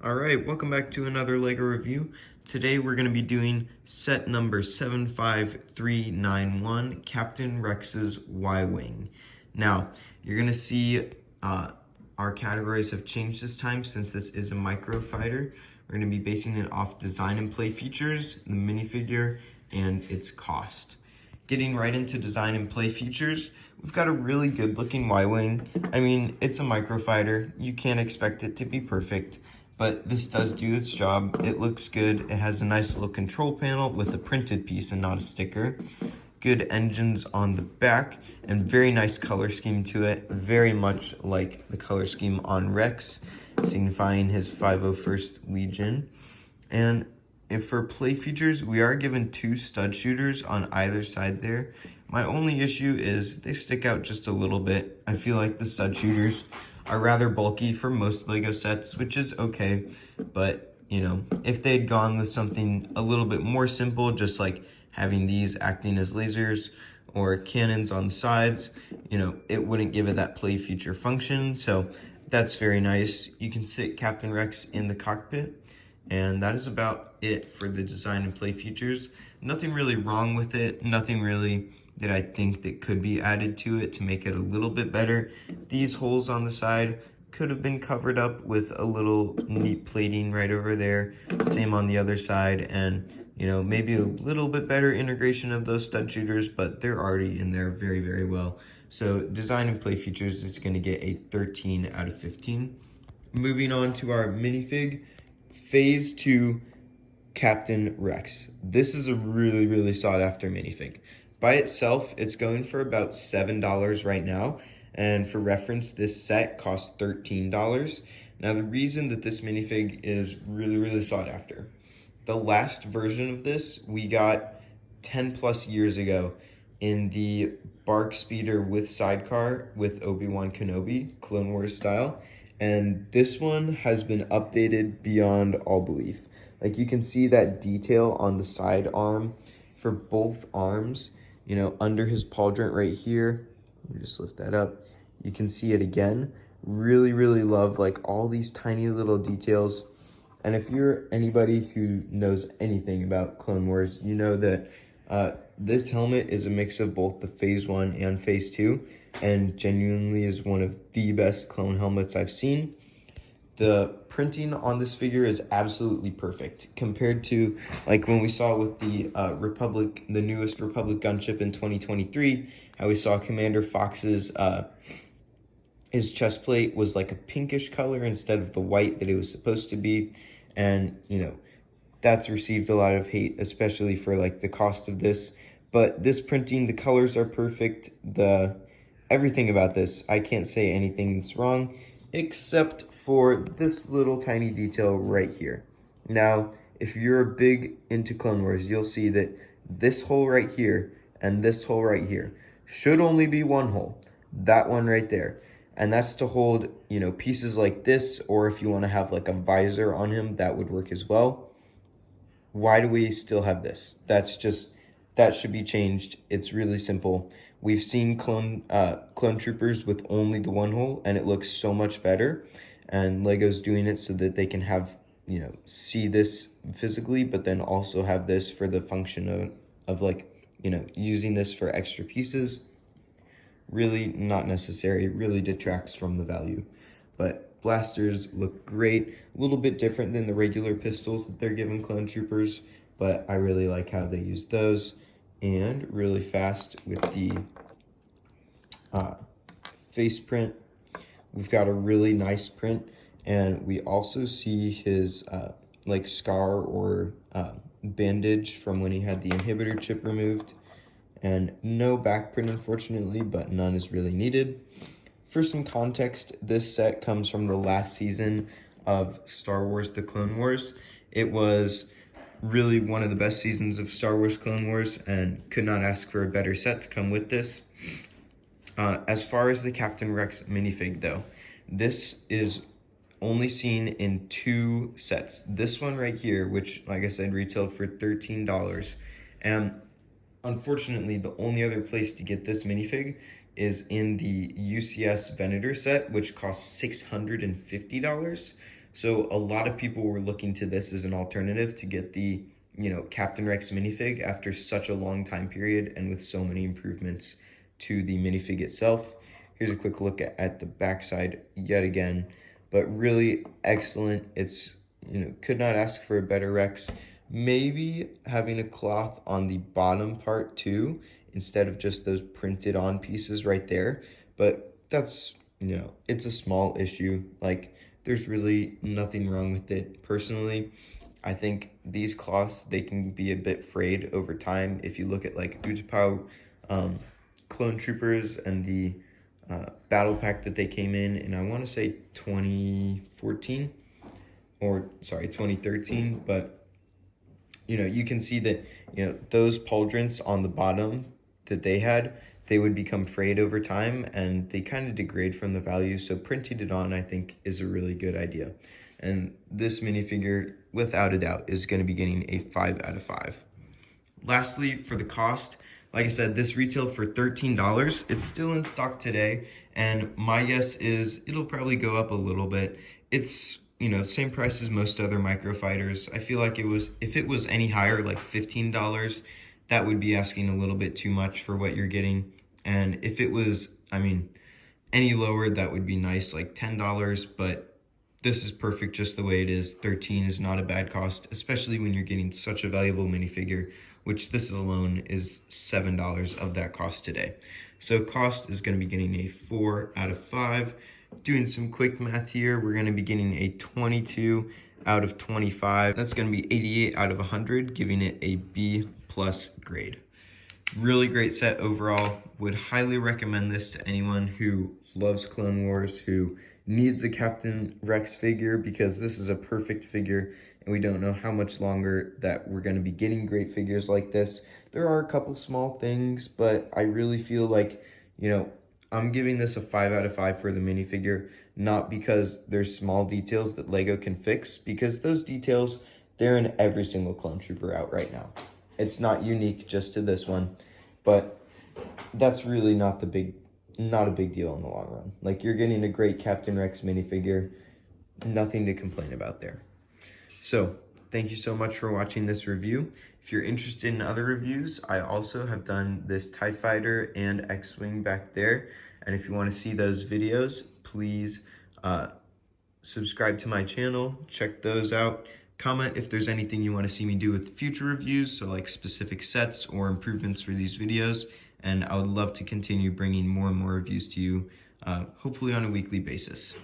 Alright, welcome back to another LEGO review. Today we're going to be doing set number 75391, Captain Rex's Y-Wing. Now, you're going to see our categories have changed this time since this is a Microfighter. We're going to be basing it off design and play features, the minifigure, and its cost. Getting right into design and play features, we've got a really good looking Y-Wing. I mean, it's a Microfighter. You can't expect it to be perfect, but this does do its job. It looks good. It has a nice little control panel with a printed piece and not a sticker. Good engines on the back and very nice color scheme to it. Very much like the color scheme on Rex, signifying his 501st Legion. And for play features, we are given 2 stud shooters on either side there. My only issue is they stick out just a little bit. I feel like the stud shooters are rather bulky for most LEGO sets, which is okay, but you know, if they'd gone with something a little bit more simple, just like having these acting as lasers or cannons on the sides, you know, it wouldn't give it that play feature function, so that's very nice. You can sit Captain Rex in the cockpit, and that is about it for the design and play features. Nothing really wrong with it, nothing really that I think that could be added to it to make it a little bit better. These holes on the side could have been covered up with a little neat plating right over there. Same on the other side, and you know, maybe a little bit better integration of those stud shooters, but they're already in there very, very well. So design and play features, it's gonna get a 13 out of 15. Moving on to our minifig, Phase 2 Captain Rex. This is a really, really sought after minifig. By itself, it's going for about $7 right now, and for reference, this set costs $13. Now, the reason that this minifig is really, really sought after, the last version of this we got 10 plus years ago in the Bark Speeder with sidecar with Obi-Wan Kenobi, Clone Wars style, and this one has been updated beyond all belief. Like, you can see that detail on the side arm for both arms. You know, under his pauldron right here, let me just lift that up. You can see it again. Really, really love like all these tiny little details. And if you're anybody who knows anything about Clone Wars, you know that this helmet is a mix of both the Phase 1 and Phase 2, and genuinely is one of the best clone helmets I've seen. The printing on this figure is absolutely perfect compared to like when we saw with the Republic, the newest Republic gunship in 2023, how we saw Commander Fox's his chest plate was like a pinkish color instead of the white that it was supposed to be. And you know, that's received a lot of hate, especially for like the cost of this. But this printing, the colors are perfect. Everything about this, I can't say anything that's wrong, except for this little tiny detail right here. Now, if you're big into Clone Wars, you'll see that this hole right here and this hole right here should only be one hole, that one right there. And that's to hold, you know, pieces like this, or if you want to have like a visor on him, that would work as well. Why do we still have this? That should be changed. It's really simple. We've seen clone troopers with only the one hole, and it looks so much better. And LEGO's doing it so that they can have, you know, see this physically, but then also have this for the function of like, you know, using this for extra pieces. Really not necessary, really detracts from the value. But blasters look great, a little bit different than the regular pistols that they're giving clone troopers, but I really like how they use those. And really fast with the face print, we've got a really nice print, and we also see his like scar or bandage from when he had the inhibitor chip removed. And no back print, unfortunately, but none is really needed. For some context, this set comes from the last season of Star Wars: The Clone Wars. It was really one of the best seasons of Star Wars Clone Wars, and could not ask for a better set to come with this. As far as the Captain Rex minifig though, this is only seen in 2 sets. This one right here, which like I said retailed for $13, and unfortunately the only other place to get this minifig is in the UCS Venator set, which costs $650. So a lot of people were looking to this as an alternative to get the, Captain Rex minifig after such a long time period and with so many improvements to the minifig itself. Here's a quick look at the backside yet again, but really excellent. It's, could not ask for a better Rex. Maybe having a cloth on the bottom part too, instead of just those printed on pieces right there. But that's, it's a small issue. Like, there's really nothing wrong with it. Personally, I think these cloths, they can be a bit frayed over time. If you look at like Utapau Clone Troopers and the battle pack that they came in I want to say 2014, or sorry, 2013, but you can see that, those pauldrons on the bottom that they would become frayed over time and they kind of degrade from the value. So printing it on, I think, is a really good idea. And this minifigure, without a doubt, is going to be getting a 5 out of 5. Lastly, for the cost, like I said, this retailed for $13. It's still in stock today, and my guess is it'll probably go up a little bit. It's, same price as most other Microfighters. I feel like if it was any higher, like $15, that would be asking a little bit too much for what you're getting. And if it was, any lower, that would be nice, like $10, but this is perfect just the way it is. 13 is not a bad cost, especially when you're getting such a valuable minifigure, which this alone is $7 of that cost today. So cost is going to be getting a 4 out of 5. Doing some quick math here, we're going to be getting a 22 out of 25. That's going to be 88 out of 100, giving it a B+ grade. Really great set overall. Would highly recommend this to anyone who loves Clone Wars, who needs a Captain Rex figure, because this is a perfect figure and we don't know how much longer that we're going to be getting great figures like this. There are a couple small things, but I really feel like, I'm giving this a 5 out of 5 for the minifigure, not because there's small details that LEGO can fix, because those details, they're in every single Clone Trooper out right now. It's not unique just to this one, but that's really not a big deal in the long run. Like, you're getting a great Captain Rex minifigure, nothing to complain about there. So, thank you so much for watching this review. If you're interested in other reviews, I also have done this TIE Fighter and X-Wing back there. And if you want to see those videos, please subscribe to my channel, check those out. Comment if there's anything you want to see me do with future reviews, so like specific sets or improvements for these videos. And I would love to continue bringing more and more reviews to you, hopefully on a weekly basis.